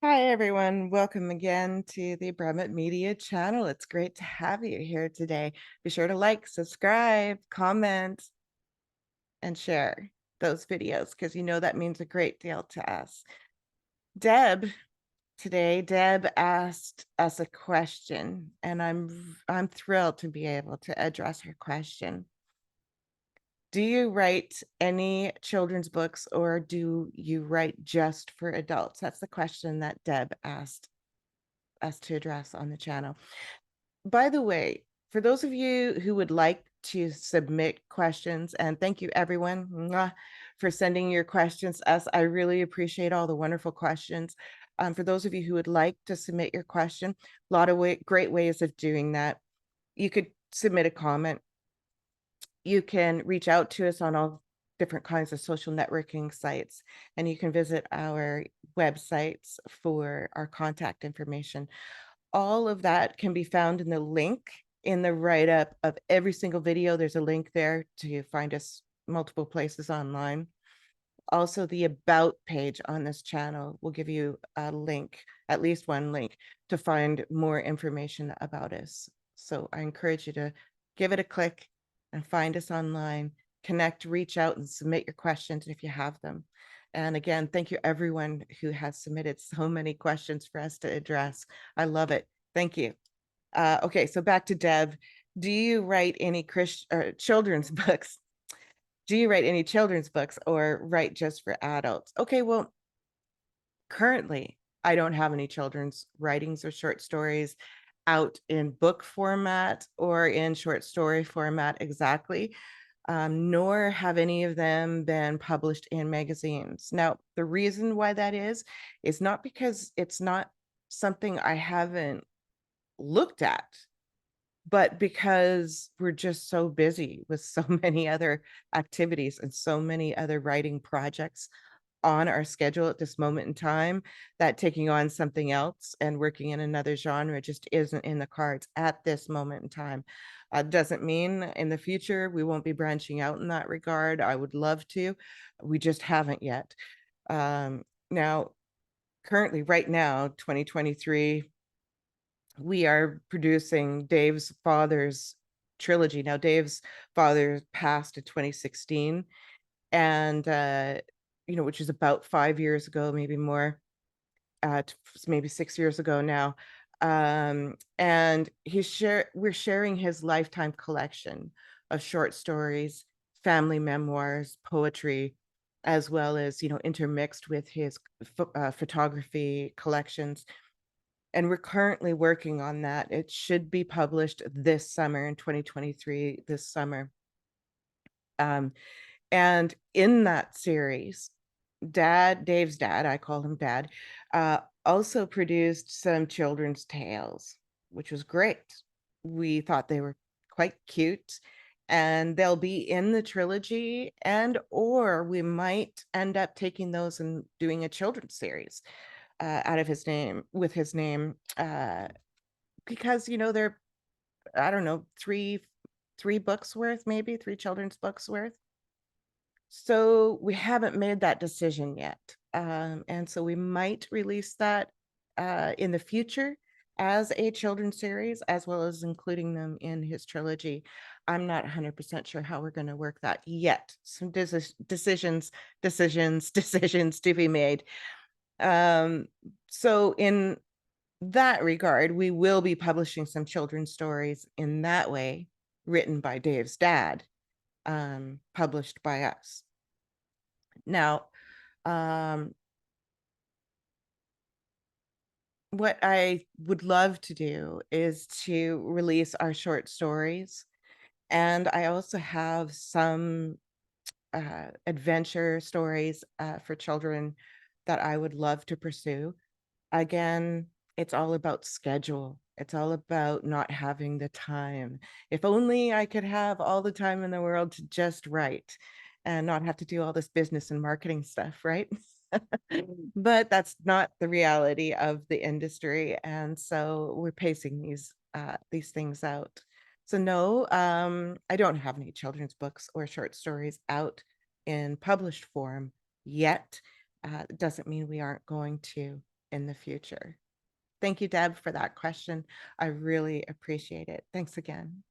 Hi, everyone. Welcome again to the Bremit Media channel. It's great to have you here today. Be sure to like, subscribe, comment, and share those videos because you know that means a great deal to us. Deb, Deb asked us a question, and I'm thrilled to be able to address her question. Do you write any children's books or do you write just for adults? That's the question that Deb asked us to address on the channel. By the way, for those of you who would like to submit questions, and thank you everyone for sending your questions to us. I really appreciate all the wonderful questions. For those of you who would like to submit your question, a lot of great ways of doing that. You could submit a comment. You can reach out to us on all different kinds of social networking sites, and you can visit our websites for our contact information. All of that can be found in the link in the write-up of every single video. There's a link there to find us multiple places online. Also, the about page on this channel will give you a link, at least one link, to find more information about us. So I encourage you to give it a click and find us online, connect, reach out, and submit your questions if you have them. And again, thank you everyone who has submitted so many questions for us to address. I love it. Thank you. Okay, so back to Deb. Do you write any children's books? Do you write any children's books or write just for adults? Okay, well, currently I don't have any children's writings or short stories out in book format or in short story format exactly, nor have any of them been published in magazines. Now, the reason why that is not because it's not something I haven't looked at, but because we're just so busy with so many other activities and so many other writing projects on our schedule at this moment in time, that taking on something else and working in another genre just isn't in the cards at this moment in time. Doesn't mean in the future we won't be branching out in that regard. I would love to. We just haven't yet. Now, currently, right now, 2023, we are producing Dave's father's trilogy. Now, Dave's father passed in 2016, and which is about 5 years ago, maybe more, maybe 6 years ago now. And we're sharing his lifetime collection of short stories, family memoirs, poetry, as well as intermixed with his photography collections, and we're currently working on that. It should be published this summer in 2023, this summer. And in that series, Dave's dad, I call him Dad, also produced some children's tales, which was great. We thought they were quite cute, and they'll be in the trilogy, and or we might end up taking those and doing a children's series out of his name, with his name, because they're, I don't know, three books worth, maybe three children's books worth. So we haven't made that decision yet. And so we might release that in the future as a children's series, as well as including them in his trilogy. I'm not 100% sure how we're going to work that yet. Some decisions to be made. So in that regard, we will be publishing some children's stories in that way, written by Dave's dad, published by us. Now, what I would love to do is to release our short stories. And I also have some adventure stories for children that I would love to pursue. Again, it's all about schedule. It's all about not having the time. If only I could have all the time in the world to just write and not have to do all this business and marketing stuff, right? But that's not the reality of the industry. And so we're pacing these things out. So no, I don't have any children's books or short stories out in published form yet. It doesn't mean we aren't going to. in the future? Thank you, Deb, for that question. I really appreciate it. Thanks again.